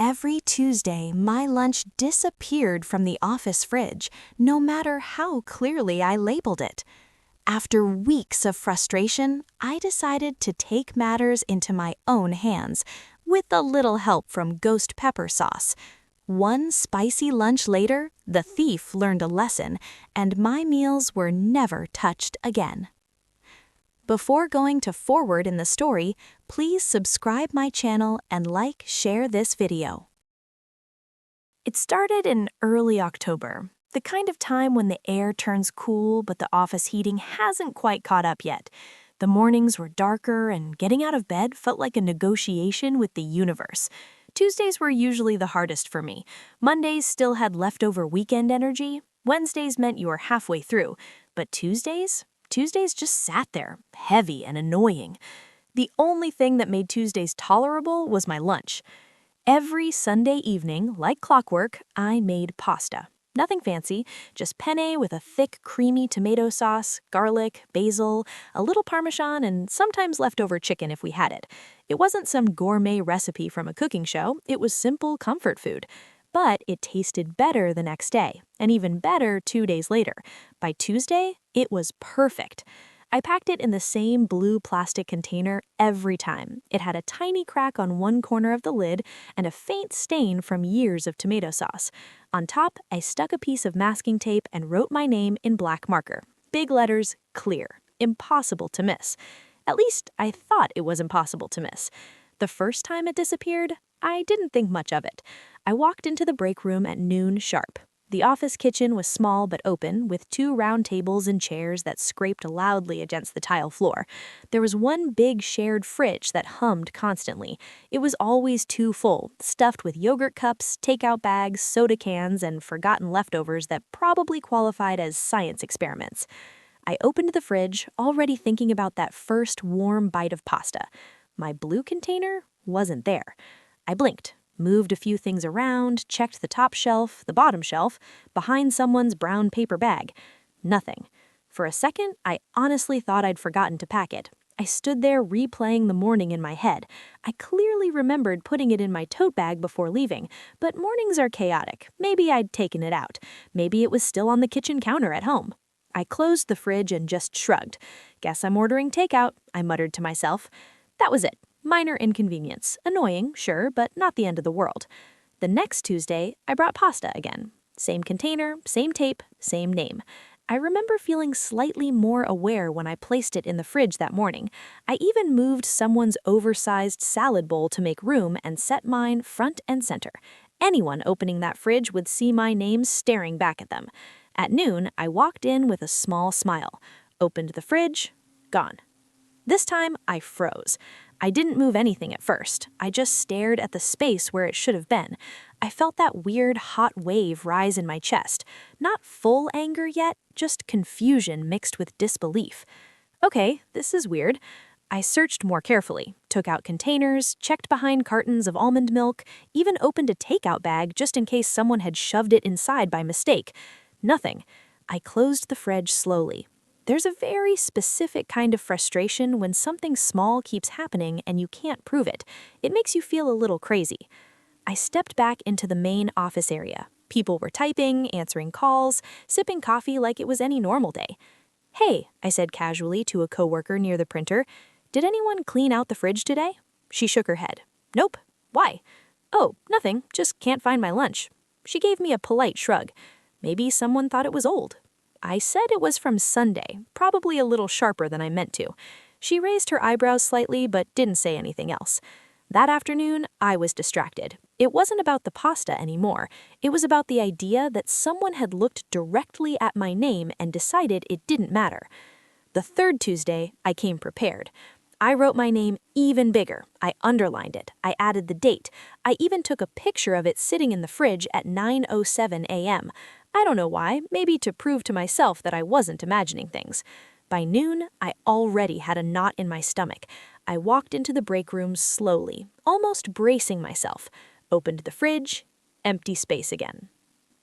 Every Tuesday, my lunch disappeared from the office fridge, no matter how clearly I labeled it. After weeks of frustration, I decided to take matters into my own hands, with a little help from ghost pepper sauce. One spicy lunch later, the thief learned a lesson, and my meals were never touched again. Before going forward in the story, please subscribe my channel and share this video. It started in early October, the kind of time when the air turns cool but the office heating hasn't quite caught up yet. The mornings were darker and getting out of bed felt like a negotiation with the universe. Tuesdays were usually the hardest for me. Mondays still had leftover weekend energy. Wednesdays meant you were halfway through. But Tuesdays just sat there, heavy and annoying. The only thing that made Tuesdays tolerable was my lunch. Every Sunday evening, like clockwork, I made pasta. Nothing fancy, just penne with a thick, creamy tomato sauce, garlic, basil, a little Parmesan, and sometimes leftover chicken if we had it. It wasn't some gourmet recipe from a cooking show, it was simple comfort food. But it tasted better the next day, and even better 2 days later. By Tuesday, it was perfect. I packed it in the same blue plastic container every time. It had a tiny crack on one corner of the lid and a faint stain from years of tomato sauce. On top, I stuck a piece of masking tape and wrote my name in black marker. Big letters, clear. Impossible to miss. At least, I thought it was impossible to miss. The first time it disappeared, I didn't think much of it. I walked into the break room at noon sharp. The office kitchen was small but open, with 2 round tables and chairs that scraped loudly against the tile floor. There was one big shared fridge that hummed constantly. It was always too full, stuffed with yogurt cups, takeout bags, soda cans, and forgotten leftovers that probably qualified as science experiments. I opened the fridge, already thinking about that first warm bite of pasta. My blue container wasn't there. I blinked, moved a few things around, checked the top shelf, the bottom shelf, behind someone's brown paper bag. Nothing. For a second, I honestly thought I'd forgotten to pack it. I stood there replaying the morning in my head. I clearly remembered putting it in my tote bag before leaving, but mornings are chaotic. Maybe I'd taken it out. Maybe it was still on the kitchen counter at home. I closed the fridge and just shrugged. Guess I'm ordering takeout, I muttered to myself. That was it. Minor inconvenience. Annoying, sure, but not the end of the world. The next Tuesday, I brought pasta again. Same container, same tape, same name. I remember feeling slightly more aware when I placed it in the fridge that morning. I even moved someone's oversized salad bowl to make room and set mine front and center. Anyone opening that fridge would see my name staring back at them. At noon, I walked in with a small smile. Opened the fridge, gone. This time, I froze. I didn't move anything at first. I just stared at the space where it should have been. I felt that weird hot wave rise in my chest. Not full anger yet, just confusion mixed with disbelief. Okay, this is weird. I searched more carefully, took out containers, checked behind cartons of almond milk, even opened a takeout bag just in case someone had shoved it inside by mistake. Nothing. I closed the fridge slowly. There's a very specific kind of frustration when something small keeps happening and you can't prove it. It makes you feel a little crazy. I stepped back into the main office area. People were typing, answering calls, sipping coffee like it was any normal day. "Hey," I said casually to a coworker near the printer, "did anyone clean out the fridge today?" She shook her head. "Nope. Why?" "Oh, nothing. Just can't find my lunch." She gave me a polite shrug. Maybe someone thought it was old. I said it was from Sunday, probably a little sharper than I meant to. She raised her eyebrows slightly but didn't say anything else. That afternoon, I was distracted. It wasn't about the pasta anymore. It was about the idea that someone had looked directly at my name and decided it didn't matter. The third Tuesday, I came prepared. I wrote my name even bigger. I underlined it. I added the date. I even took a picture of it sitting in the fridge at 9:07 a.m. I don't know why, maybe to prove to myself that I wasn't imagining things. By noon, I already had a knot in my stomach. I walked into the break room slowly, almost bracing myself. Opened the fridge, empty space again.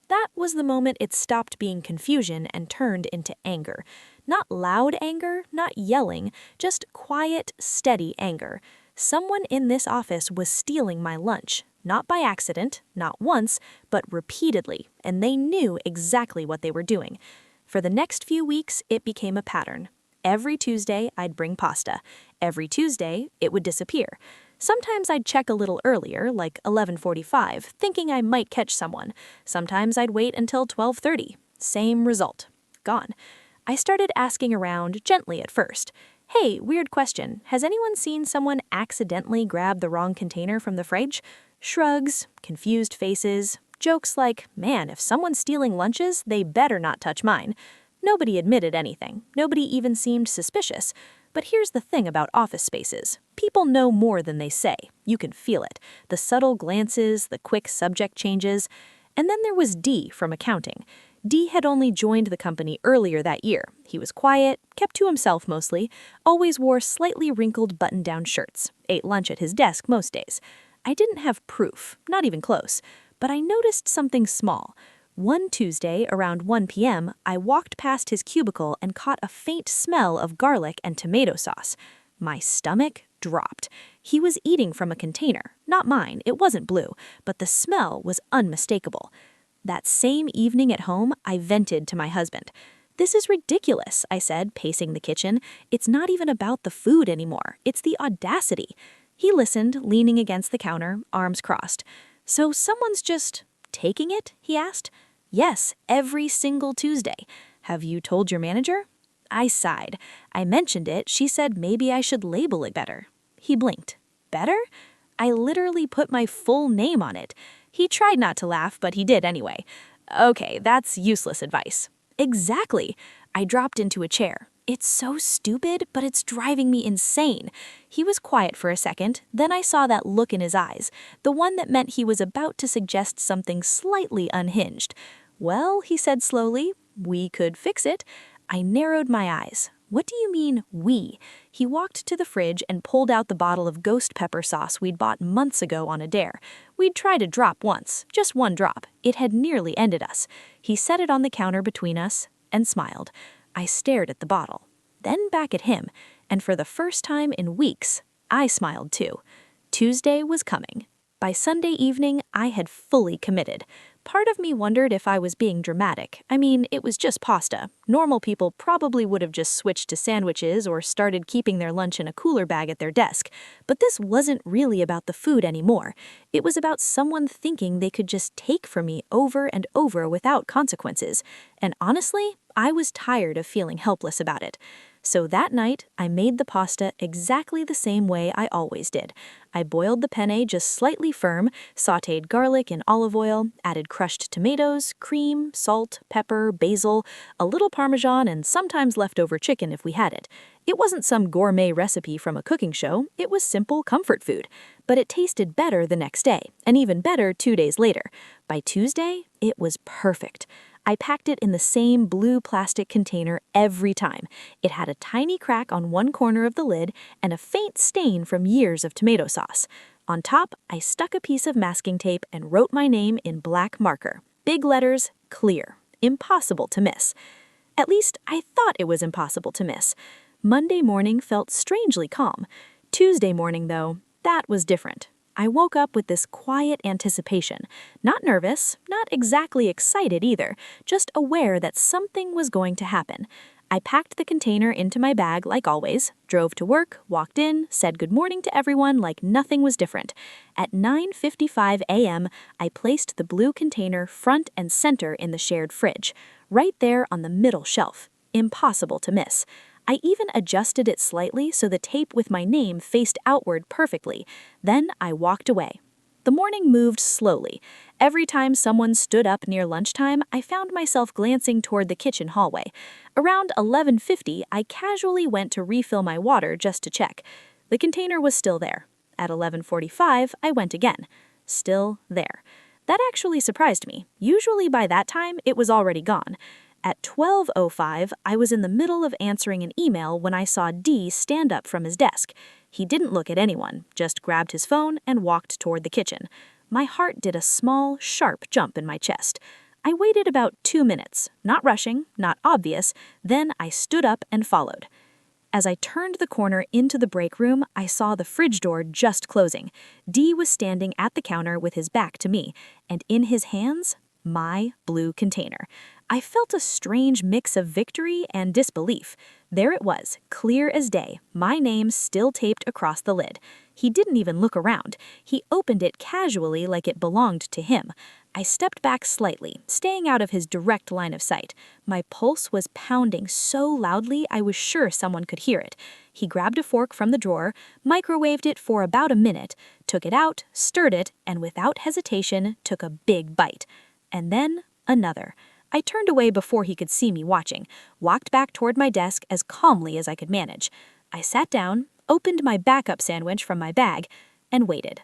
That was the moment it stopped being confusion and turned into anger. Not loud anger, not yelling, just quiet, steady anger. Someone in this office was stealing my lunch. Not by accident, not once, but repeatedly, and they knew exactly what they were doing. For the next few weeks, it became a pattern. Every Tuesday, I'd bring pasta. Every Tuesday, it would disappear. Sometimes I'd check a little earlier, like 11:45, thinking I might catch someone. Sometimes I'd wait until 12:30. Same result. Gone. I started asking around gently at first. Hey, weird question. Has anyone seen someone accidentally grab the wrong container from the fridge? Shrugs, confused faces, jokes like, man, if someone's stealing lunches, they better not touch mine. Nobody admitted anything. Nobody even seemed suspicious. But here's the thing about office spaces. People know more than they say. You can feel it. The subtle glances, the quick subject changes. And then there was D from accounting. D had only joined the company earlier that year. He was quiet, kept to himself mostly, always wore slightly wrinkled button-down shirts, ate lunch at his desk most days. I didn't have proof, not even close, but I noticed something small. One Tuesday, around 1 p.m., I walked past his cubicle and caught a faint smell of garlic and tomato sauce. My stomach dropped. He was eating from a container, not mine, it wasn't blue, but the smell was unmistakable. That same evening at home, I vented to my husband. This is ridiculous, I said, pacing the kitchen. It's not even about the food anymore. It's the audacity. He listened, leaning against the counter, arms crossed. So someone's just taking it? He asked. Yes, every single Tuesday. Have you told your manager? I sighed. I mentioned it. She said maybe I should label it better. He blinked. Better? I literally put my full name on it. He tried not to laugh, but he did anyway. Okay, that's useless advice. Exactly. I dropped into a chair. It's so stupid, but it's driving me insane. He was quiet for a second, then I saw that look in his eyes, the one that meant he was about to suggest something slightly unhinged. Well, he said slowly, we could fix it. I narrowed my eyes. What do you mean, we? He walked to the fridge and pulled out the bottle of ghost pepper sauce we'd bought months ago on a dare. We'd tried a drop once, just one drop. It had nearly ended us. He set it on the counter between us and smiled. I stared at the bottle, then back at him, and for the first time in weeks, I smiled too. Tuesday was coming. By Sunday evening, I had fully committed. Part of me wondered if I was being dramatic. I mean, it was just pasta. Normal people probably would have just switched to sandwiches or started keeping their lunch in a cooler bag at their desk. But this wasn't really about the food anymore. It was about someone thinking they could just take from me over and over without consequences. And honestly, I was tired of feeling helpless about it. So that night, I made the pasta exactly the same way I always did. I boiled the penne just slightly firm, sautéed garlic in olive oil, added crushed tomatoes, cream, salt, pepper, basil, a little Parmesan, and sometimes leftover chicken if we had it. It wasn't some gourmet recipe from a cooking show, it was simple comfort food. But it tasted better the next day, and even better 2 days later. By Tuesday, it was perfect. I packed it in the same blue plastic container every time. It had a tiny crack on one corner of the lid and a faint stain from years of tomato sauce. On top, I stuck a piece of masking tape and wrote my name in black marker. Big letters, clear. Impossible to miss. At least, I thought it was impossible to miss. Monday morning felt strangely calm. Tuesday morning, though, that was different. I woke up with this quiet anticipation. Not nervous, not exactly excited either, just aware that something was going to happen. I packed the container into my bag like always, drove to work, walked in, said good morning to everyone like nothing was different. At 9:55 a.m., I placed the blue container front and center in the shared fridge, right there on the middle shelf. Impossible to miss. I even adjusted it slightly so the tape with my name faced outward perfectly. Then I walked away. The morning moved slowly. Every time someone stood up near lunchtime, I found myself glancing toward the kitchen hallway. Around 11:50, I casually went to refill my water just to check. The container was still there. At 11:45, I went again. Still there. That actually surprised me. Usually by that time, it was already gone. At 12:05, I was in the middle of answering an email when I saw D stand up from his desk. He didn't look at anyone, just grabbed his phone and walked toward the kitchen. My heart did a small, sharp jump in my chest. I waited about 2 minutes, not rushing, not obvious, then I stood up and followed. As I turned the corner into the break room, I saw the fridge door just closing. Dee was standing at the counter with his back to me, and in his hands, my blue container. I felt a strange mix of victory and disbelief. There it was, clear as day, my name still taped across the lid. He didn't even look around. He opened it casually like it belonged to him. I stepped back slightly, staying out of his direct line of sight. My pulse was pounding so loudly I was sure someone could hear it. He grabbed a fork from the drawer, microwaved it for about a minute, took it out, stirred it, and without hesitation took a big bite. And then another. I turned away before he could see me watching, walked back toward my desk as calmly as I could manage. I sat down, opened my backup sandwich from my bag, and waited.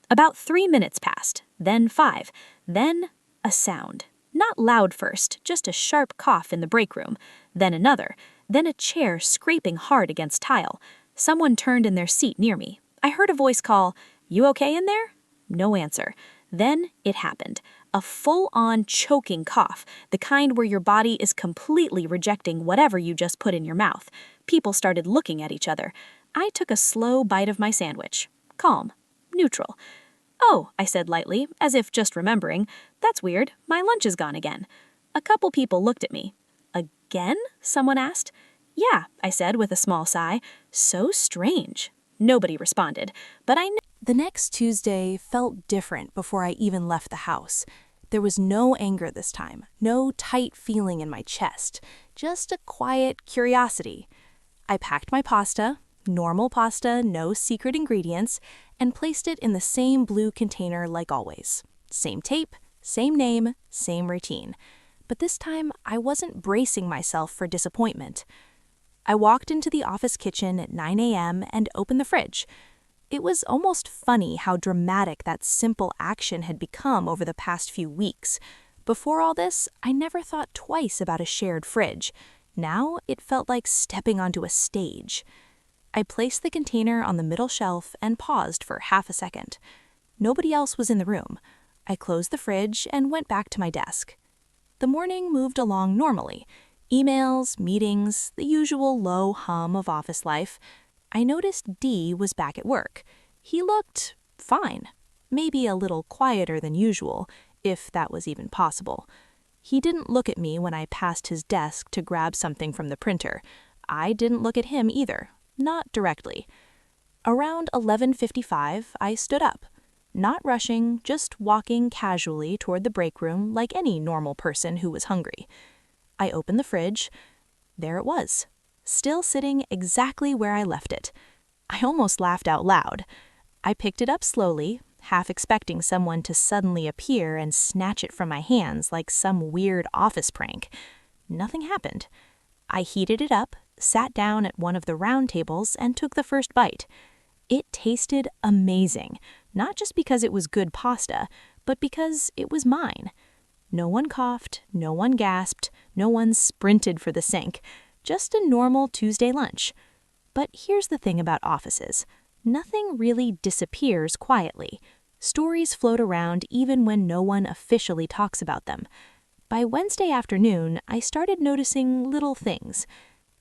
About 3 minutes passed, then 5, then a sound. Not loud first, just a sharp cough in the break room, then another, then a chair scraping hard against tile. Someone turned in their seat near me. I heard a voice call, "You okay in there?" No answer. Then it happened. A full-on choking cough, the kind where your body is completely rejecting whatever you just put in your mouth. People started looking at each other. I took a slow bite of my sandwich. Calm. Neutral. "Oh," I said lightly, as if just remembering, "that's weird, my lunch is gone again." A couple people looked at me. "Again?" someone asked. "Yeah," I said with a small sigh. "So strange." Nobody responded, but I knew. The next Tuesday felt different before I even left the house. There was no anger this time, no tight feeling in my chest, just a quiet curiosity. I packed my pasta, normal pasta, no secret ingredients, and placed it in the same blue container like always. Same tape, same name, same routine. But this time, I wasn't bracing myself for disappointment. I walked into the office kitchen at 9 a.m. and opened the fridge. It was almost funny how dramatic that simple action had become over the past few weeks. Before all this, I never thought twice about a shared fridge. Now, it felt like stepping onto a stage. I placed the container on the middle shelf and paused for half a second. Nobody else was in the room. I closed the fridge and went back to my desk. The morning moved along normally. Emails, meetings, the usual low hum of office life. I noticed Dee was back at work. He looked fine, maybe a little quieter than usual, if that was even possible. He didn't look at me when I passed his desk to grab something from the printer. I didn't look at him either, not directly. Around 11:55, I stood up. Not rushing, just walking casually toward the break room like any normal person who was hungry. I opened the fridge. There it was, still sitting exactly where I left it. I almost laughed out loud. I picked it up slowly, half expecting someone to suddenly appear and snatch it from my hands like some weird office prank. Nothing happened. I heated it up, sat down at one of the round tables, and took the first bite. It tasted amazing, not just because it was good pasta, but because it was mine. No one coughed, no one gasped, no one sprinted for the sink. Just a normal Tuesday lunch. But here's the thing about offices. Nothing really disappears quietly. Stories float around even when no one officially talks about them. By Wednesday afternoon, I started noticing little things.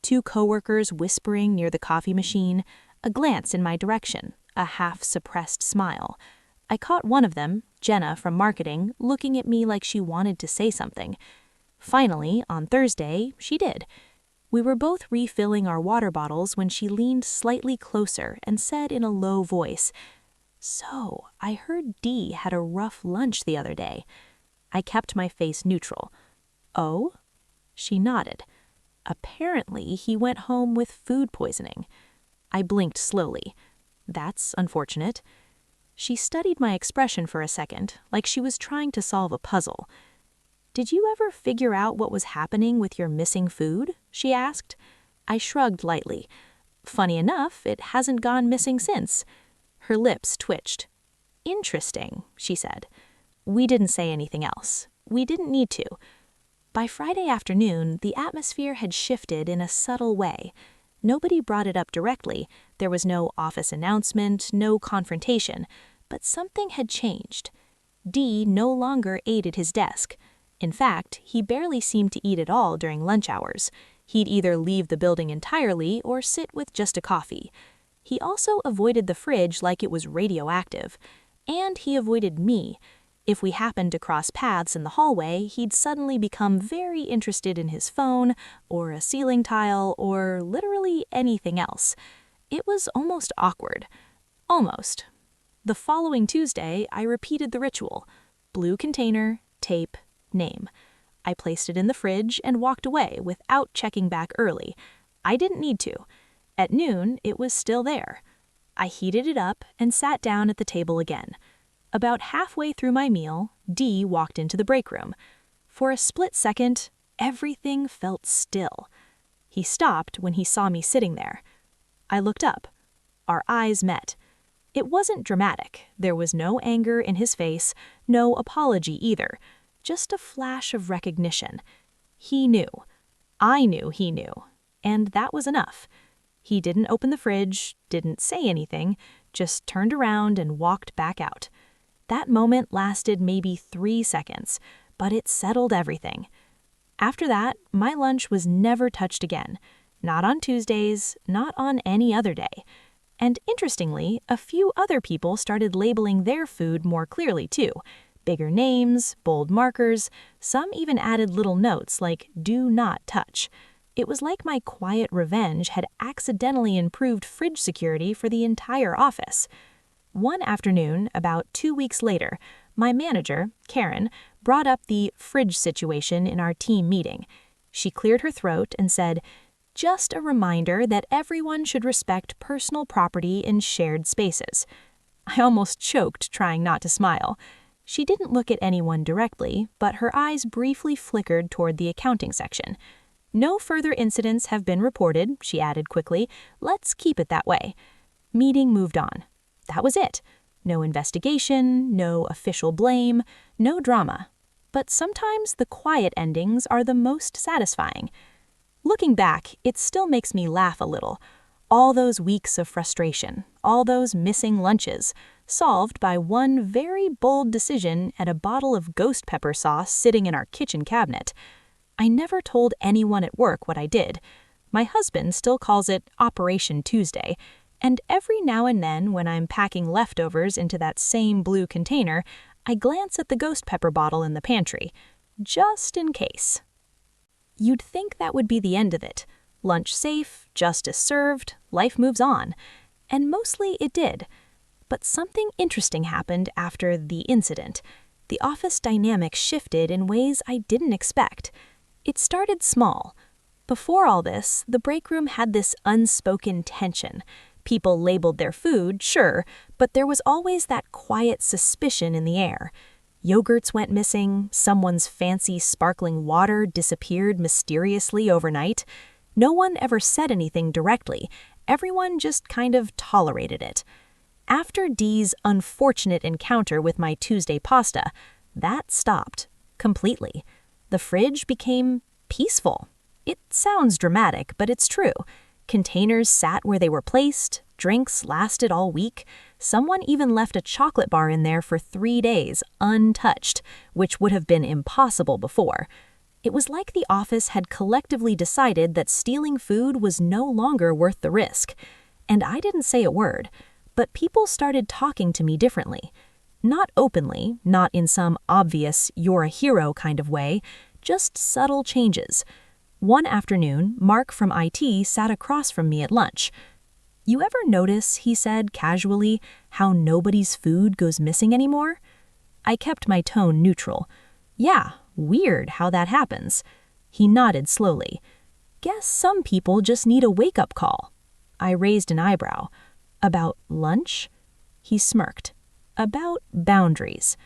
2 coworkers whispering near the coffee machine, a glance in my direction, a half-suppressed smile. I caught one of them, Jenna from marketing, looking at me like she wanted to say something. Finally, on Thursday, she did. We were both refilling our water bottles when she leaned slightly closer and said in a low voice, "So, I heard Dee had a rough lunch the other day." I kept my face neutral. "Oh?" She nodded. Apparently, he went home with food poisoning. I blinked slowly. That's unfortunate. She studied my expression for a second, like she was trying to solve a puzzle. "Did you ever figure out what was happening with your missing food?" she asked. I shrugged lightly. "Funny enough, it hasn't gone missing since." Her lips twitched. "Interesting," she said. We didn't say anything else. We didn't need to. By Friday afternoon, the atmosphere had shifted in a subtle way. Nobody brought it up directly. There was no office announcement, no confrontation. But something had changed. Dee no longer ate at his desk. In fact, he barely seemed to eat at all during lunch hours. He'd either leave the building entirely or sit with just a coffee. He also avoided the fridge like it was radioactive. And he avoided me. If we happened to cross paths in the hallway, he'd suddenly become very interested in his phone, or a ceiling tile, or literally anything else. It was almost awkward. Almost. The following Tuesday, I repeated the ritual. Blue container, tape, name. I placed it in the fridge and walked away without checking back early. I didn't need to. At noon, it was still there. I heated it up and sat down at the table again. About halfway through my meal, Dee walked into the break room. For a split second, everything felt still. He stopped when he saw me sitting there. I looked up. Our eyes met. It wasn't dramatic. There was no anger in his face, no apology either. Just a flash of recognition. He knew. I knew he knew. And that was enough. He didn't open the fridge, didn't say anything, just turned around and walked back out. That moment lasted maybe 3 seconds, but it settled everything. After that, my lunch was never touched again. Not on Tuesdays, not on any other day. And interestingly, a few other people started labeling their food more clearly too. Bigger names, bold markers, some even added little notes like "do not touch." It was like my quiet revenge had accidentally improved fridge security for the entire office. One afternoon, about 2 weeks later, my manager, Karen, brought up the fridge situation in our team meeting. She cleared her throat and said, "Just a reminder that everyone should respect personal property in shared spaces." I almost choked trying not to smile. She didn't look at anyone directly, but her eyes briefly flickered toward the accounting section. "No further incidents have been reported," she added quickly. "Let's keep it that way." Meeting moved on. That was it. No investigation, no official blame, no drama. But sometimes the quiet endings are the most satisfying. Looking back, it still makes me laugh a little. All those weeks of frustration, all those missing lunches, solved by one very bold decision and a bottle of ghost pepper sauce sitting in our kitchen cabinet. I never told anyone at work what I did. My husband still calls it Operation Tuesday, and every now and then when I'm packing leftovers into that same blue container, I glance at the ghost pepper bottle in the pantry, just in case. You'd think that would be the end of it. Lunch safe, justice served, life moves on. And mostly it did. But something interesting happened after the incident. The office dynamic shifted in ways I didn't expect. It started small. Before all this, the break room had this unspoken tension. People labeled their food, sure, but there was always that quiet suspicion in the air. Yogurts went missing, someone's fancy sparkling water disappeared mysteriously overnight. No one ever said anything directly. Everyone just kind of tolerated it. After Dee's unfortunate encounter with my Tuesday pasta, that stopped completely. The fridge became peaceful. It sounds dramatic, but it's true. Containers sat where they were placed, drinks lasted all week. Someone even left a chocolate bar in there for 3 days, untouched, which would have been impossible before. It was like the office had collectively decided that stealing food was no longer worth the risk. And I didn't say a word, but people started talking to me differently. Not openly, not in some obvious "you're a hero" kind of way, just subtle changes. One afternoon, Mark from IT sat across from me at lunch. "You ever notice," he said casually, "how nobody's food goes missing anymore?" I kept my tone neutral. "Yeah, weird how that happens." He nodded slowly. "Guess some people just need a wake-up call." I raised an eyebrow. "About lunch?" He smirked. "About boundaries."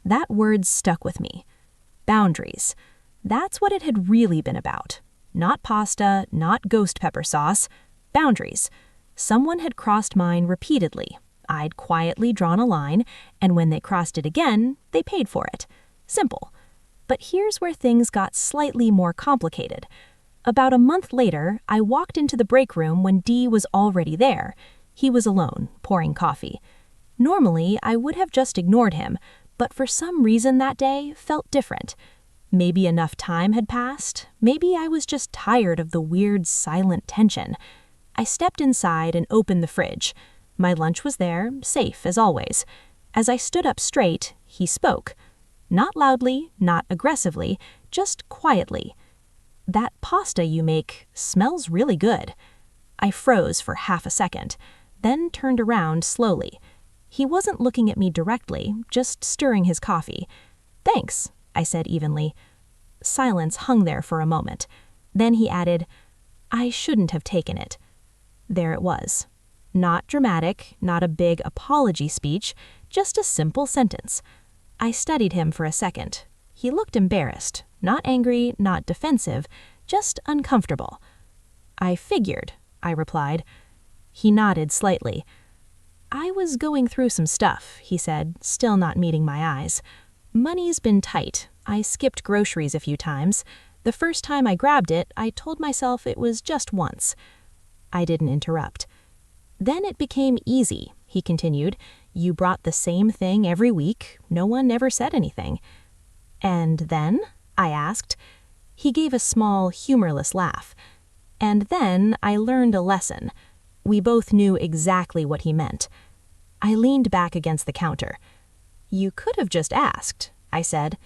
That word stuck with me. Boundaries. That's what it had really been about. Not pasta, not ghost pepper sauce. Boundaries. Someone had crossed mine repeatedly. I'd quietly drawn a line, and when they crossed it again, they paid for it. Simple. But here's where things got slightly more complicated. About a month later, I walked into the break room when Dee was already there. He was alone, pouring coffee. Normally, I would have just ignored him, but for some reason that day felt different. Maybe enough time had passed. Maybe I was just tired of the weird, silent tension. I stepped inside and opened the fridge. My lunch was there, safe as always. As I stood up straight, he spoke. Not loudly, not aggressively, just quietly. "That pasta you make smells really good." I froze for half a second, then turned around slowly. He wasn't looking at me directly, just stirring his coffee. "Thanks," I said evenly. Silence hung there for a moment. Then he added, "I shouldn't have taken it." There it was. Not dramatic, not a big apology speech, just a simple sentence. I studied him for a second. He looked embarrassed, not angry, not defensive, just uncomfortable. "I figured," I replied. He nodded slightly. "I was going through some stuff," he said, still not meeting my eyes. "Money's been tight. I skipped groceries a few times. The first time I grabbed it, I told myself it was just once." I didn't interrupt. "Then it became easy," he continued. "You brought the same thing every week. No one ever said anything." "And then?" I asked. He gave a small, humorless laugh. "And then I learned a lesson." We both knew exactly what he meant. I leaned back against the counter. "You could have just asked," I said.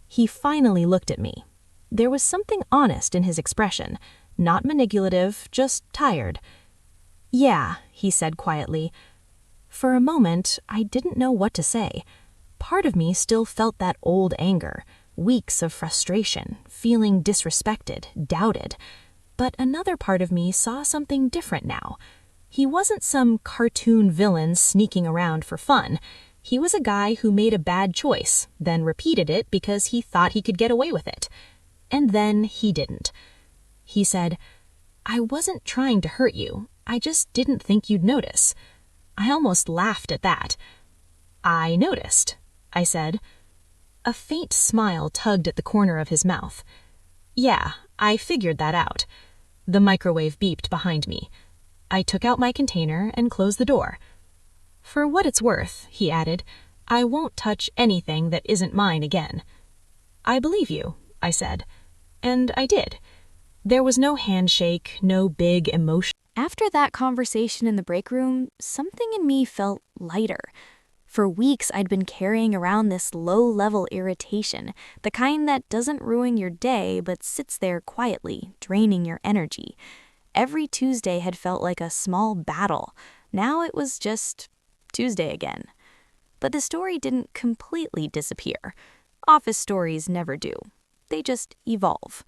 He finally looked at me. There was something honest in his expression, not manipulative, just tired. "Yeah," he said quietly. For a moment, I didn't know what to say. Part of me still felt that old anger, weeks of frustration, feeling disrespected, doubted. But another part of me saw something different now. He wasn't some cartoon villain sneaking around for fun. He was a guy who made a bad choice, then repeated it because he thought he could get away with it. And then he didn't. He said, "I wasn't trying to hurt you. I just didn't think you'd notice." I almost laughed at that. "I noticed," I said. A faint smile tugged at the corner of his mouth. "Yeah, I figured that out." The microwave beeped behind me. I took out my container and closed the door. "For what it's worth," he added, "I won't touch anything that isn't mine again." "I believe you," I said. And I did. There was no handshake, no big emotion. After that conversation in the break room, something in me felt lighter. For weeks, I'd been carrying around this low-level irritation, the kind that doesn't ruin your day but sits there quietly, draining your energy. Every Tuesday had felt like a small battle. Now it was just Tuesday again. But the story didn't completely disappear. Office stories never do. They just evolve.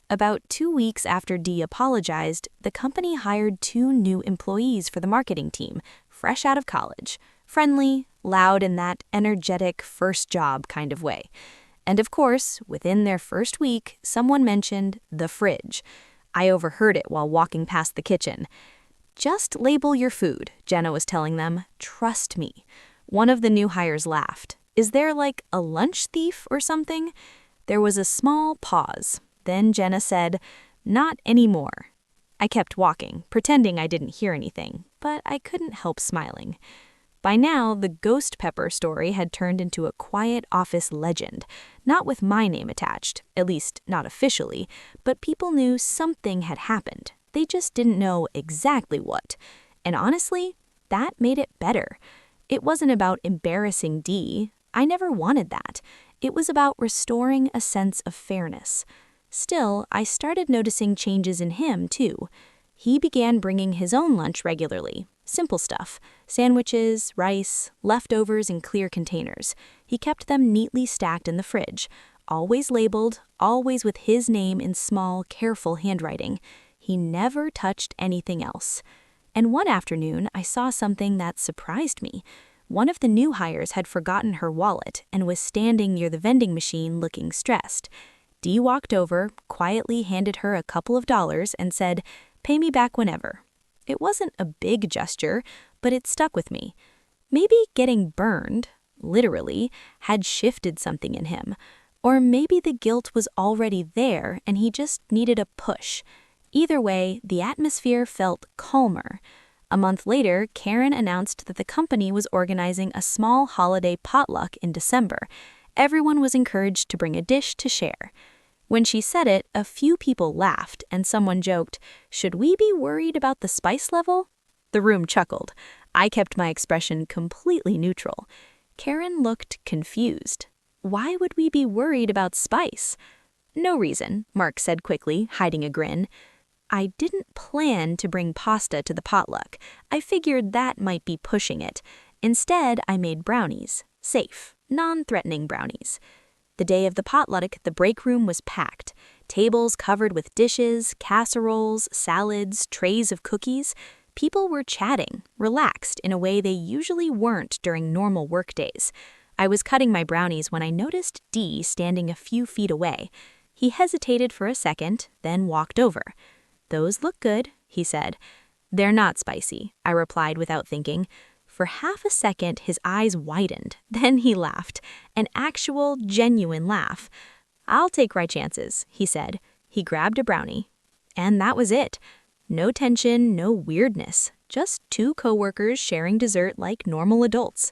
About 2 weeks after Dee apologized, the company hired 2 new employees for the marketing team, fresh out of college. Friendly, loud in that energetic first job kind of way. And of course, within their first week, someone mentioned the fridge. I overheard it while walking past the kitchen. "Just label your food," Jenna was telling them. "Trust me." One of the new hires laughed. "Is there like a lunch thief or something?" There was a small pause. Then Jenna said, "Not anymore." I kept walking, pretending I didn't hear anything, but I couldn't help smiling. By now, the ghost pepper story had turned into a quiet office legend, not with my name attached, at least not officially, but people knew something had happened. They just didn't know exactly what. And honestly, that made it better. It wasn't about embarrassing Dee. I never wanted that. It was about restoring a sense of fairness. Still, I started noticing changes in him, too. He began bringing his own lunch regularly. Simple stuff. Sandwiches, rice, leftovers in clear containers. He kept them neatly stacked in the fridge. Always labeled, always with his name in small, careful handwriting. He never touched anything else. And one afternoon, I saw something that surprised me. One of the new hires had forgotten her wallet and was standing near the vending machine looking stressed. Dee walked over, quietly handed her a couple of dollars and said, "Pay me back whenever." It wasn't a big gesture, but it stuck with me. Maybe getting burned, literally, had shifted something in him. Or maybe the guilt was already there and he just needed a push. Either way, the atmosphere felt calmer. A month later, Karen announced that the company was organizing a small holiday potluck in December, everyone was encouraged to bring a dish to share. When she said it, a few people laughed, and someone joked, "Should we be worried about the spice level?" The room chuckled. I kept my expression completely neutral. Karen looked confused. Why would we be worried about spice? No reason, Mark said quickly, hiding a grin. I didn't plan to bring pasta to the potluck. I figured that might be pushing it. Instead, I made brownies. Safe, non-threatening brownies. The day of the potluck, the break room was packed. Tables covered with dishes, casseroles, salads, trays of cookies. People were chatting, relaxed in a way they usually weren't during normal work days. I was cutting my brownies when I noticed Dee standing a few feet away. He hesitated for a second, then walked over. "Those look good," he said. "They're not spicy," I replied without thinking. For half a second, his eyes widened. Then he laughed, an actual, genuine laugh. "I'll take my chances," he said. He grabbed a brownie. And that was it. No tension, no weirdness. Just two coworkers sharing dessert like normal adults.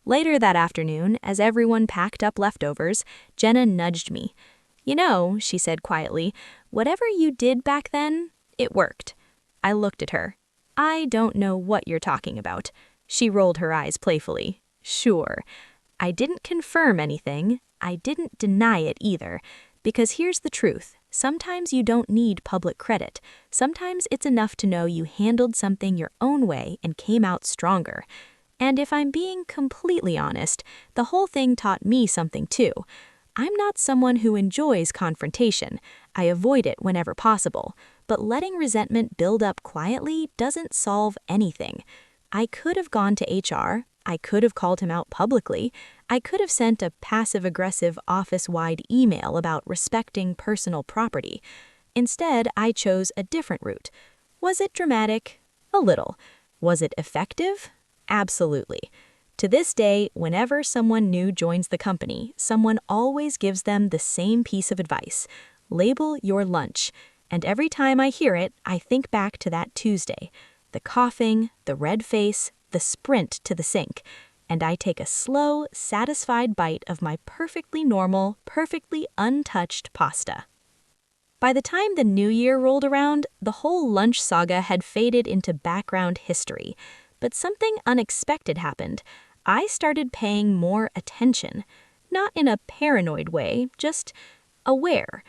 Later that afternoon, as everyone packed up leftovers, Jenna nudged me. "You know," she said quietly, "whatever you did back then, it worked." I looked at her. "I don't know what you're talking about." She rolled her eyes playfully. "Sure." I didn't confirm anything. I didn't deny it either. Because here's the truth. Sometimes you don't need public credit. Sometimes it's enough to know you handled something your own way and came out stronger. And if I'm being completely honest, the whole thing taught me something too. I'm not someone who enjoys confrontation. I avoid it whenever possible. But letting resentment build up quietly doesn't solve anything. I could have gone to HR. I could have called him out publicly. I could have sent a passive-aggressive office-wide email about respecting personal property. Instead, I chose a different route. Was it dramatic? A little. Was it effective? Absolutely. To this day, whenever someone new joins the company, someone always gives them the same piece of advice. Label your lunch. And every time I hear it, I think back to that Tuesday. The coughing, the red face, the sprint to the sink, and I take a slow, satisfied bite of my perfectly normal, perfectly untouched pasta. By the time the new year rolled around, the whole lunch saga had faded into background history. But something unexpected happened. I started paying more attention. Not in a paranoid way, just aware.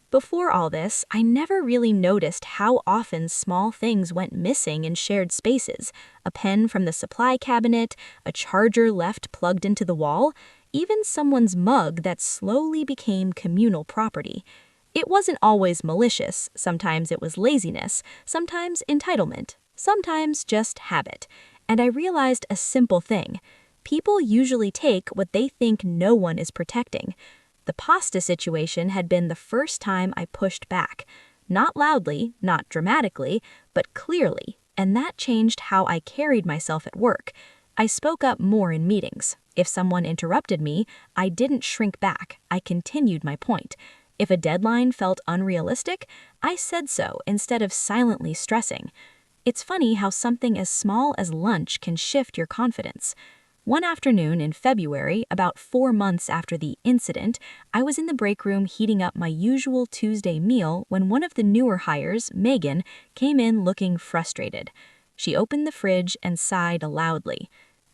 Before all this, I never really noticed how often small things went missing in shared spaces. A pen from the supply cabinet, a charger left plugged into the wall, even someone's mug that slowly became communal property. It wasn't always malicious. Sometimes it was laziness, sometimes entitlement, sometimes just habit. And I realized a simple thing. People usually take what they think no one is protecting. The pasta situation had been the first time I pushed back. Not loudly, not dramatically, but clearly, and that changed how I carried myself at work. I spoke up more in meetings. If someone interrupted me, I didn't shrink back. I continued my point. If a deadline felt unrealistic, I said so instead of silently stressing. It's funny how something as small as lunch can shift your confidence. One afternoon in February, about 4 months after the incident, I was in the break room heating up my usual Tuesday meal when one of the newer hires, Megan, came in looking frustrated. She opened the fridge and sighed loudly.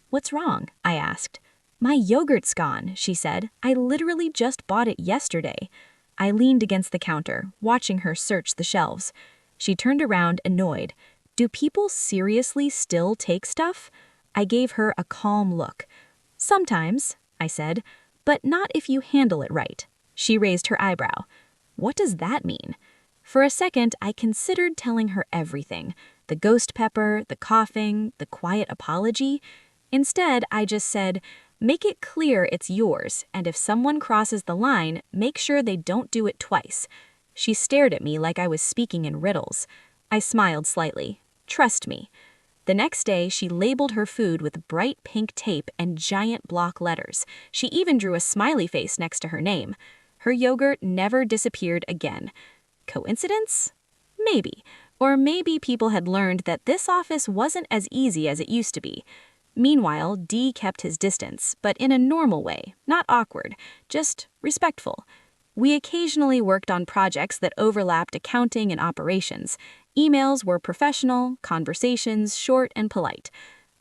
"What's wrong?" I asked. "My yogurt's gone," she said. "I literally just bought it yesterday." I leaned against the counter, watching her search the shelves. She turned around, annoyed. "Do people seriously still take stuff?" I gave her a calm look. "Sometimes," I said, "but not if you handle it right." She raised her eyebrow. "What does that mean?" For a second, I considered telling her everything. The ghost pepper, the coughing, the quiet apology. Instead, I just said, "Make it clear it's yours, and if someone crosses the line, make sure they don't do it twice." She stared at me like I was speaking in riddles. I smiled slightly. "Trust me." The next day, she labeled her food with bright pink tape and giant block letters. She even drew a smiley face next to her name. Her yogurt never disappeared again. Coincidence? Maybe. Or maybe people had learned that this office wasn't as easy as it used to be. Meanwhile, D kept his distance, but in a normal way, not awkward, just respectful. We occasionally worked on projects that overlapped accounting and operations. Emails were professional, conversations short and polite.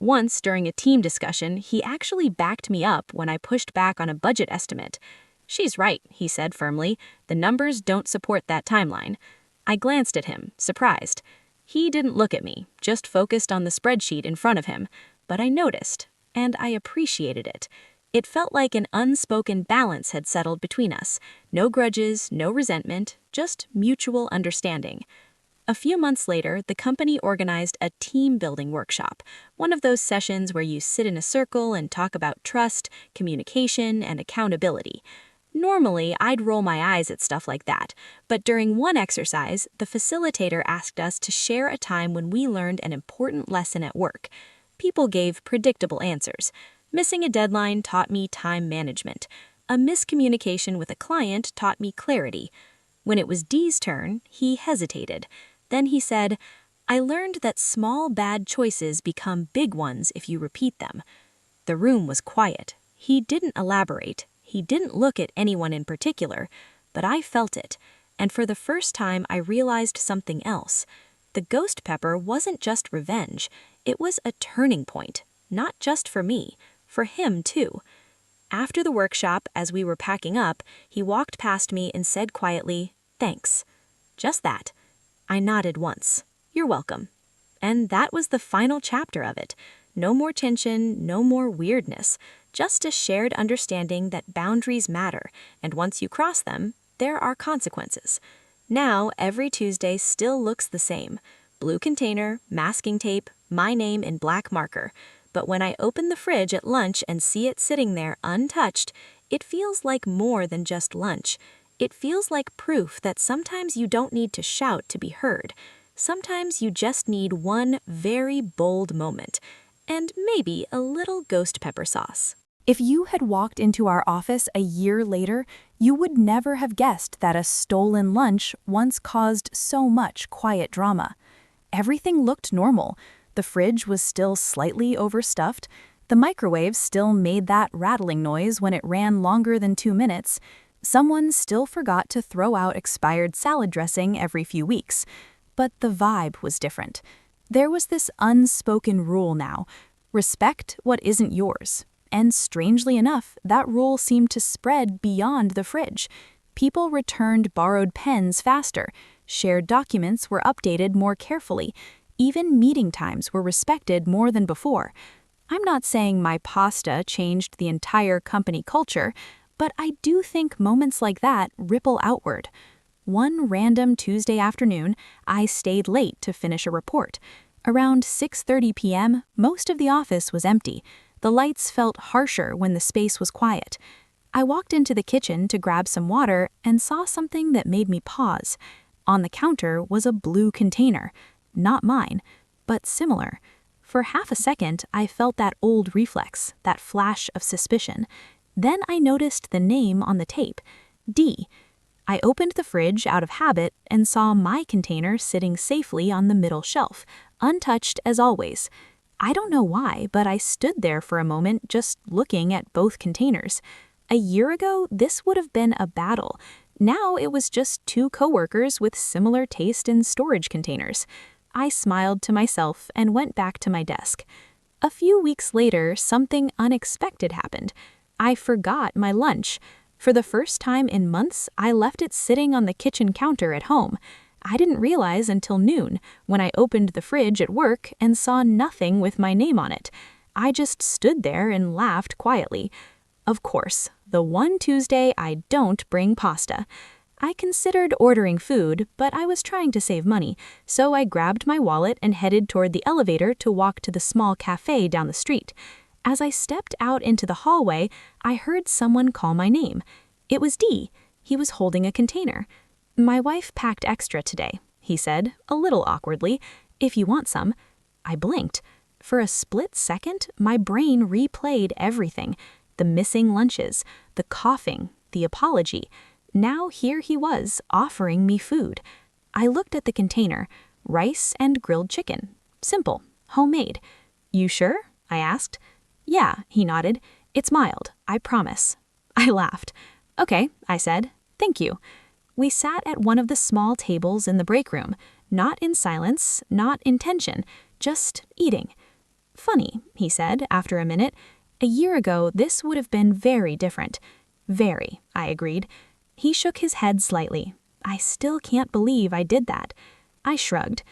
Once, during a team discussion, he actually backed me up when I pushed back on a budget estimate. "She's right," he said firmly. "The numbers don't support that timeline." I glanced at him, surprised. He didn't look at me, just focused on the spreadsheet in front of him. But I noticed, and I appreciated it. It felt like an unspoken balance had settled between us. No grudges, no resentment, just mutual understanding. A few months later, the company organized a team-building workshop, one of those sessions where you sit in a circle and talk about trust, communication, and accountability. Normally, I'd roll my eyes at stuff like that, but during one exercise, the facilitator asked us to share a time when we learned an important lesson at work. People gave predictable answers. Missing a deadline taught me time management. A miscommunication with a client taught me clarity. When it was D's turn, he hesitated. Then he said, "I learned that small bad choices become big ones if you repeat them." The room was quiet. He didn't elaborate. He didn't look at anyone in particular, but I felt it, and for the first time I realized something else. The ghost pepper wasn't just revenge, it was a turning point, not just for me, for him too. After the workshop, as we were packing up, he walked past me and said quietly, "Thanks." Just that. I nodded once. "You're welcome." And that was the final chapter of it. No more tension, no more weirdness, just a shared understanding that boundaries matter, and once you cross them, there are consequences. Now, every Tuesday still looks the same. Blue container, masking tape, my name in black marker. But when I open the fridge at lunch and see it sitting there untouched, it feels like more than just lunch. It feels like proof that sometimes you don't need to shout to be heard. Sometimes you just need one very bold moment. And maybe a little ghost pepper sauce. If you had walked into our office a year later, you would never have guessed that a stolen lunch once caused so much quiet drama. Everything looked normal. The fridge was still slightly overstuffed. The microwave still made that rattling noise when it ran longer than 2 minutes. Someone still forgot to throw out expired salad dressing every few weeks. But the vibe was different. There was this unspoken rule now: respect what isn't yours. And strangely enough, that rule seemed to spread beyond the fridge. People returned borrowed pens faster. Shared documents were updated more carefully. Even meeting times were respected more than before. I'm not saying my pasta changed the entire company culture, but I do think moments like that ripple outward. One random Tuesday afternoon, I stayed late to finish a report. Around 6:30 p.m., most of the office was empty. The lights felt harsher when the space was quiet. I walked into the kitchen to grab some water and saw something that made me pause. On the counter was a blue container. Not mine, but similar. For half a second, I felt that old reflex, that flash of suspicion. Then I noticed the name on the tape, D. I opened the fridge out of habit and saw my container sitting safely on the middle shelf, untouched as always. I don't know why, but I stood there for a moment just looking at both containers. A year ago, this would have been a battle. Now it was just two coworkers with similar taste in storage containers. I smiled to myself and went back to my desk. A few weeks later, something unexpected happened. I forgot my lunch. For the first time in months, I left it sitting on the kitchen counter at home. I didn't realize until noon, when I opened the fridge at work and saw nothing with my name on it. I just stood there and laughed quietly. Of course, the one Tuesday I don't bring pasta. I considered ordering food, but I was trying to save money, so I grabbed my wallet and headed toward the elevator to walk to the small cafe down the street. As I stepped out into the hallway, I heard someone call my name. It was D. He was holding a container. "My wife packed extra today," he said, a little awkwardly. "If you want some." I blinked. For a split second, my brain replayed everything. The missing lunches, the coughing, the apology. Now here he was, offering me food. I looked at the container. Rice and grilled chicken. Simple. Homemade. "You sure?" I asked. Yeah, he nodded. It's mild, I promise. I laughed. Okay, I said. Thank you. We sat at one of the small tables in the break room, not in silence, not in tension, just eating. Funny, he said after a minute. A year ago, this would have been very different. Very, I agreed. He shook his head slightly. I still can't believe I did that. I shrugged.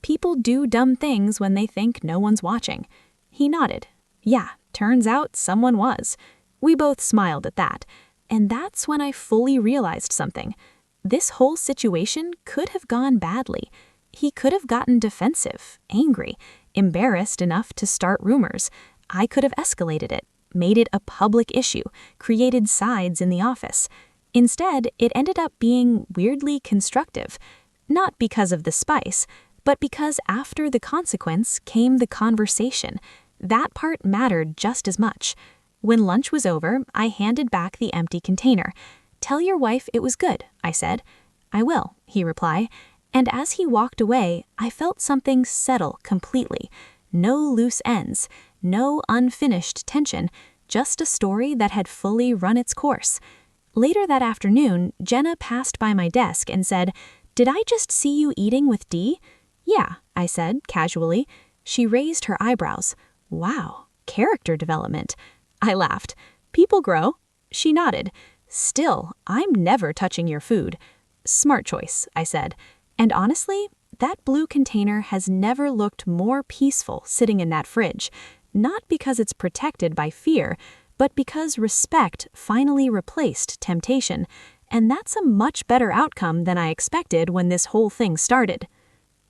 People do dumb things when they think no one's watching. He nodded. Yeah, turns out someone was. We both smiled at that. And that's when I fully realized something. This whole situation could have gone badly. He could have gotten defensive, angry, embarrassed enough to start rumors. I could have escalated it, made it a public issue, created sides in the office. Instead, it ended up being weirdly constructive. Not because of the spice, but because after the consequence came the conversation. That part mattered just as much. When lunch was over, I handed back the empty container. Tell your wife it was good, I said. I will, he replied. And as he walked away, I felt something settle completely. No loose ends, no unfinished tension, just a story that had fully run its course. Later that afternoon, Jenna passed by my desk and said, "Did I just see you eating with Dee?" "Yeah," I said, casually. She raised her eyebrows. "Wow, character development." I laughed. "People grow." She nodded. "Still, I'm never touching your food." "Smart choice," I said. And honestly, that blue container has never looked more peaceful sitting in that fridge. Not because it's protected by fear, but because respect finally replaced temptation. And that's a much better outcome than I expected when this whole thing started.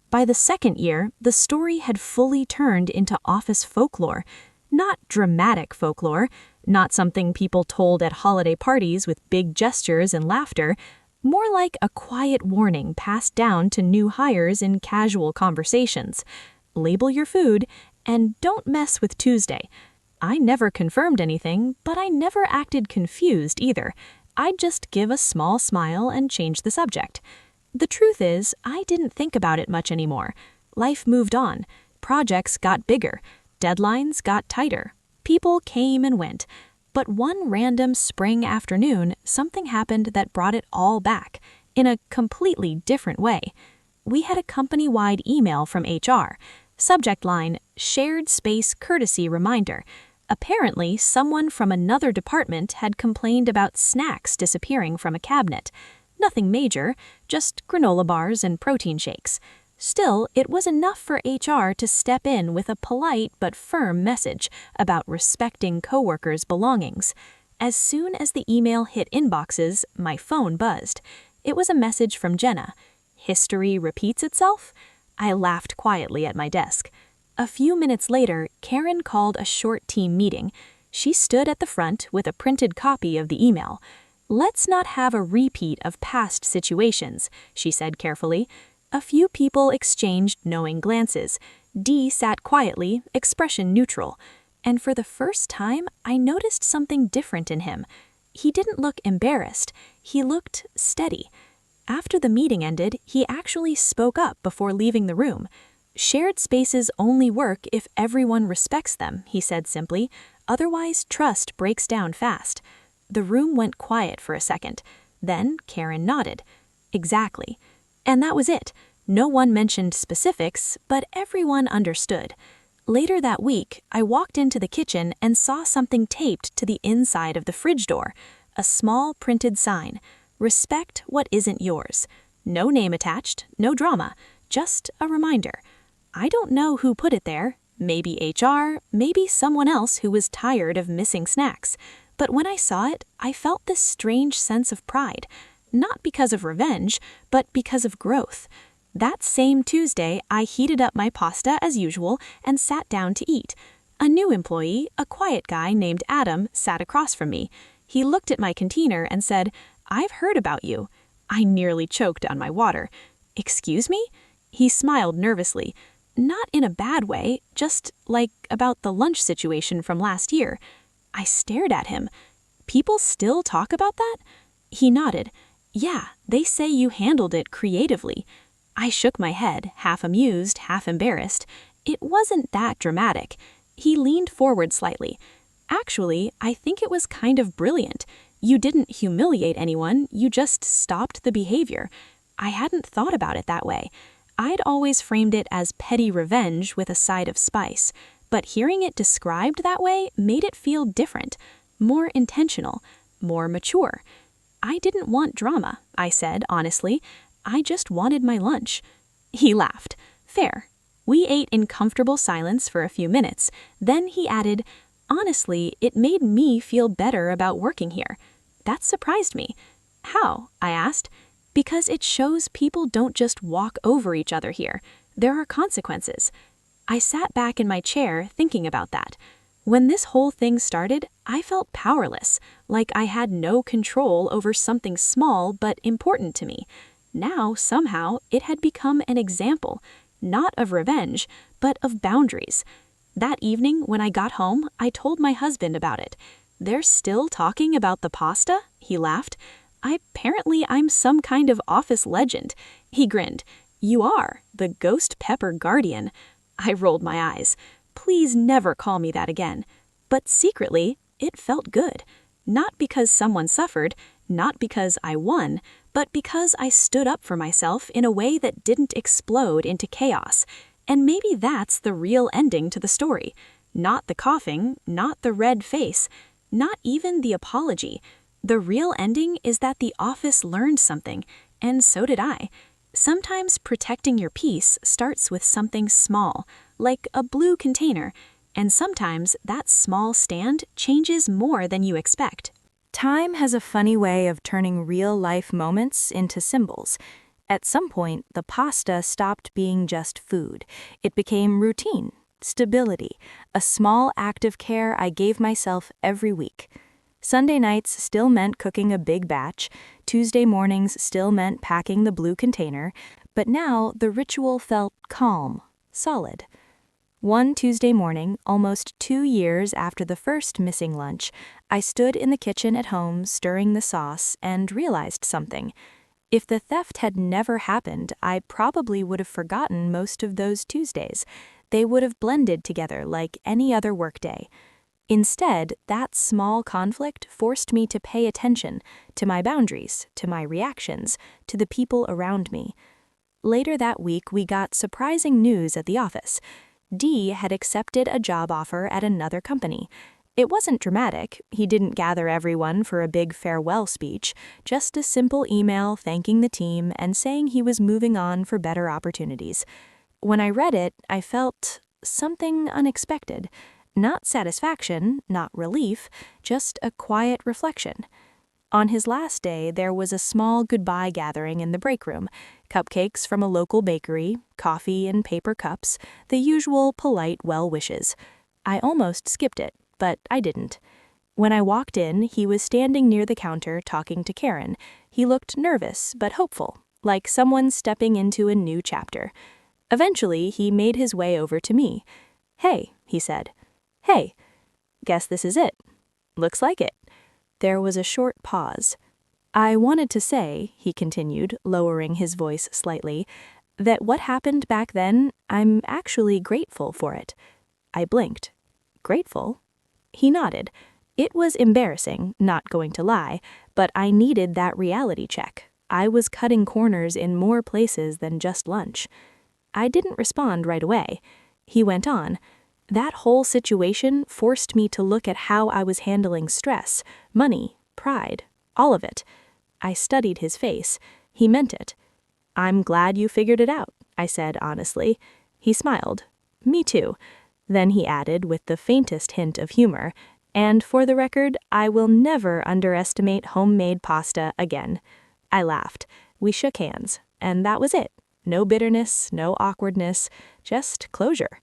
By the second year, the story had fully turned into office folklore. Not dramatic folklore, not something people told at holiday parties with big gestures and laughter, more like a quiet warning passed down to new hires in casual conversations. Label your food, and don't mess with Tuesday. I never confirmed anything, but I never acted confused either. I'd just give a small smile and change the subject. The truth is, I didn't think about it much anymore. Life moved on. Projects got bigger. Deadlines got tighter. People came and went. But one random spring afternoon, something happened that brought it all back, in a completely different way. We had a company-wide email from HR. Subject line, "Shared Space Courtesy Reminder." Apparently, someone from another department had complained about snacks disappearing from a cabinet. Nothing major, just granola bars and protein shakes. Still, it was enough for HR to step in with a polite but firm message about respecting coworkers' belongings. As soon as the email hit inboxes, my phone buzzed. It was a message from Jenna. History repeats itself? I laughed quietly at my desk. A few minutes later, Karen called a short team meeting. She stood at the front with a printed copy of the email. "Let's not have a repeat of past situations," she said carefully. A few people exchanged knowing glances. Dee sat quietly, expression neutral. And for the first time, I noticed something different in him. He didn't look embarrassed. He looked steady. After the meeting ended, he actually spoke up before leaving the room. "Shared spaces only work if everyone respects them," he said simply. "Otherwise, trust breaks down fast." The room went quiet for a second. Then Karen nodded. "Exactly." And that was it. No one mentioned specifics, but everyone understood. Later that week, I walked into the kitchen and saw something taped to the inside of the fridge door. A small printed sign. "Respect what isn't yours." No name attached, no drama, just a reminder. I don't know who put it there. Maybe HR, maybe someone else who was tired of missing snacks. But when I saw it, I felt this strange sense of pride. Not because of revenge, but because of growth. That same Tuesday, I heated up my pasta as usual and sat down to eat. A new employee, a quiet guy named Adam, sat across from me. He looked at my container and said, "I've heard about you." I nearly choked on my water. "Excuse me?" He smiled nervously. Not in a bad way, just like about the lunch situation from last year. I stared at him. "People still talk about that?" He nodded. "Yeah, they say you handled it creatively." I shook my head, half amused, half embarrassed. It wasn't that dramatic. He leaned forward slightly. Actually, I think it was kind of brilliant. You didn't humiliate anyone, you just stopped the behavior. I hadn't thought about it that way. I'd always framed it as petty revenge with a side of spice, but hearing it described that way made it feel different, more intentional, more mature. I didn't want drama, I said honestly. I just wanted my lunch. He laughed. Fair. We ate in comfortable silence for a few minutes. Then he added, honestly, it made me feel better about working here. That surprised me. How? I asked. Because it shows people don't just walk over each other here. There are consequences. I sat back in my chair thinking about that. When this whole thing started, I felt powerless, like I had no control over something small but important to me. Now, somehow, it had become an example, not of revenge, but of boundaries. That evening, when I got home, I told my husband about it. They're still talking about the pasta? He laughed. Apparently I'm some kind of office legend. He grinned. You are, the ghost pepper guardian. I rolled my eyes. Please never call me that again. But secretly, it felt good. Not because someone suffered, not because I won, but because I stood up for myself in a way that didn't explode into chaos. And maybe that's the real ending to the story. Not the coughing, not the red face, not even the apology. The real ending is that the office learned something, and so did I. Sometimes protecting your peace starts with something small, like a blue container, and sometimes that small stand changes more than you expect. Time has a funny way of turning real-life moments into symbols. At some point, the pasta stopped being just food. It became routine, stability, a small act of care I gave myself every week. Sunday nights still meant cooking a big batch, Tuesday mornings still meant packing the blue container, but now the ritual felt calm, solid. One Tuesday morning, almost 2 years after the first missing lunch, I stood in the kitchen at home stirring the sauce and realized something. If the theft had never happened, I probably would have forgotten most of those Tuesdays. They would have blended together like any other workday. Instead, that small conflict forced me to pay attention to my boundaries, to my reactions, to the people around me. Later that week, we got surprising news at the office. D had accepted a job offer at another company. It wasn't dramatic. He didn't gather everyone for a big farewell speech, just a simple email thanking the team and saying he was moving on for better opportunities. When I read it, I felt something unexpected. Not satisfaction, not relief, just a quiet reflection. On his last day, there was a small goodbye gathering in the break room. Cupcakes from a local bakery, coffee in paper cups, the usual polite well wishes. I almost skipped it, but I didn't. When I walked in, he was standing near the counter talking to Karen. He looked nervous but hopeful, like someone stepping into a new chapter. Eventually, he made his way over to me. "Hey," he said. "Hey, guess this is it." "Looks like it." There was a short pause. "I wanted to say," he continued, lowering his voice slightly, "that what happened back then, I'm actually grateful for it." I blinked. "Grateful?" He nodded. It was embarrassing, not going to lie, but I needed that reality check. I was cutting corners in more places than just lunch. I didn't respond right away. He went on. That whole situation forced me to look at how I was handling stress, money, pride, all of it. I studied his face. He meant it. "I'm glad you figured it out," I said honestly. He smiled. "Me too." Then he added with the faintest hint of humor, "And for the record, I will never underestimate homemade pasta again." I laughed. We shook hands, and that was it. No bitterness, no awkwardness, just closure.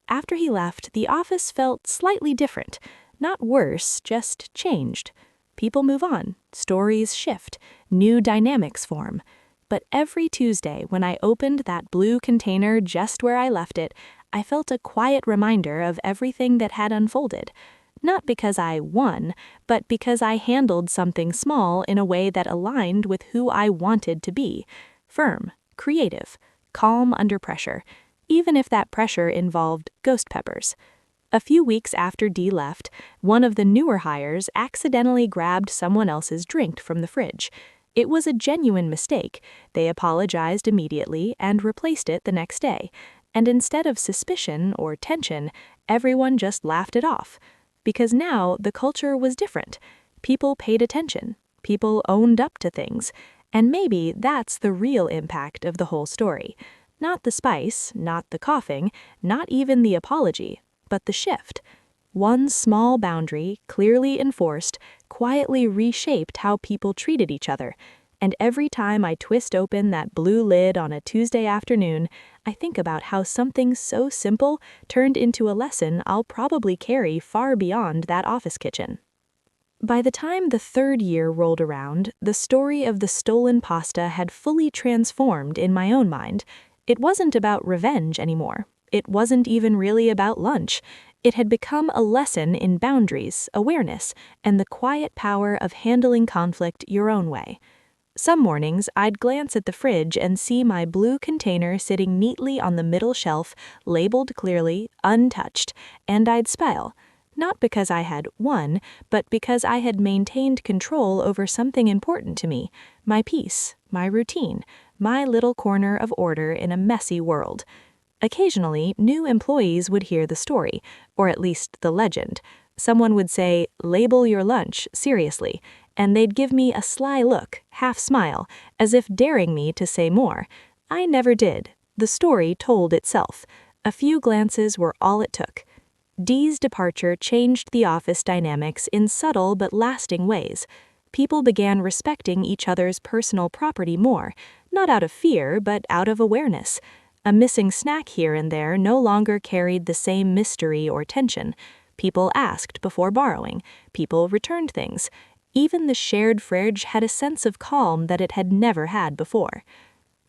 After he left, the office felt slightly different. Not worse, just changed. People move on, stories shift, new dynamics form. But every Tuesday, when I opened that blue container just where I left it, I felt a quiet reminder of everything that had unfolded. Not because I won, but because I handled something small in a way that aligned with who I wanted to be. Firm, creative, calm under pressure, even if that pressure involved ghost peppers. A few weeks after Dee left, one of the newer hires accidentally grabbed someone else's drink from the fridge. It was a genuine mistake. They apologized immediately and replaced it the next day. And instead of suspicion or tension, everyone just laughed it off. Because now the culture was different. People paid attention. People owned up to things. And maybe that's the real impact of the whole story. Not the spice, not the coughing, not even the apology, but the shift. One small boundary, clearly enforced, quietly reshaped how people treated each other. And every time I twist open that blue lid on a Tuesday afternoon, I think about how something so simple turned into a lesson I'll probably carry far beyond that office kitchen. By the time the third year rolled around, the story of the stolen pasta had fully transformed in my own mind. It wasn't about revenge anymore. It wasn't even really about lunch. It had become a lesson in boundaries, awareness, and the quiet power of handling conflict your own way. Some mornings, I'd glance at the fridge and see my blue container sitting neatly on the middle shelf, labeled clearly, untouched, and I'd smile. Not because I had won, but because I had maintained control over something important to me, my peace, my routine, my little corner of order in a messy world. Occasionally, new employees would hear the story, or at least the legend. Someone would say, "Label your lunch, seriously," and they'd give me a sly look, half smile, as if daring me to say more. I never did. The story told itself. A few glances were all it took. Dee's departure changed the office dynamics in subtle but lasting ways. People began respecting each other's personal property more, not out of fear, but out of awareness. A missing snack here and there no longer carried the same mystery or tension. People asked before borrowing. People returned things. Even the shared fridge had a sense of calm that it had never had before.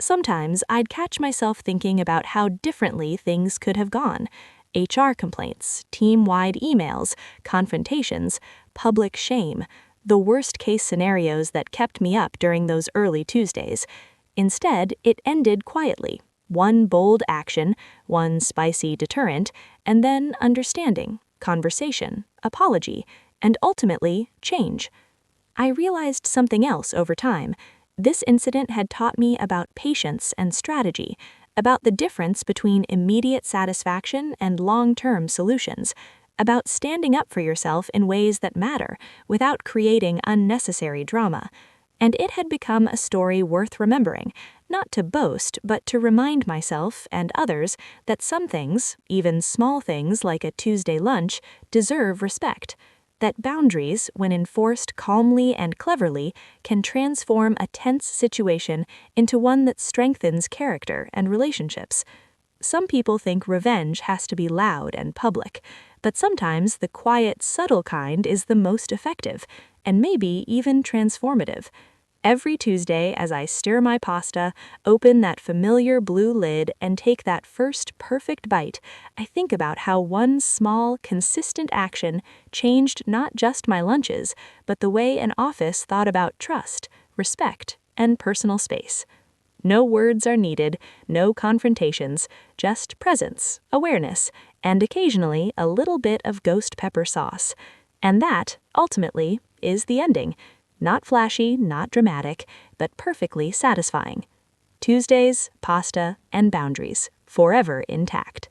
Sometimes I'd catch myself thinking about how differently things could have gone. HR complaints, team-wide emails, confrontations, public shame, the worst-case scenarios that kept me up during those early Tuesdays. Instead, it ended quietly. One bold action, one spicy deterrent, and then understanding, conversation, apology, and ultimately, change. I realized something else over time. This incident had taught me about patience and strategy, about the difference between immediate satisfaction and long-term solutions, about standing up for yourself in ways that matter without creating unnecessary drama. And it had become a story worth remembering, not to boast, but to remind myself and others that some things, even small things like a Tuesday lunch, deserve respect. That boundaries, when enforced calmly and cleverly, can transform a tense situation into one that strengthens character and relationships. Some people think revenge has to be loud and public, but sometimes the quiet, subtle kind is the most effective, and maybe even transformative. Every Tuesday, as I stir my pasta, open that familiar blue lid, and take that first perfect bite, I think about how one small, consistent action changed not just my lunches, but the way an office thought about trust, respect, and personal space. No words are needed, no confrontations, just presence, awareness, and occasionally a little bit of ghost pepper sauce. And that, ultimately, is the ending. Not flashy, not dramatic, but perfectly satisfying. Tuesdays, pasta, and boundaries, forever intact.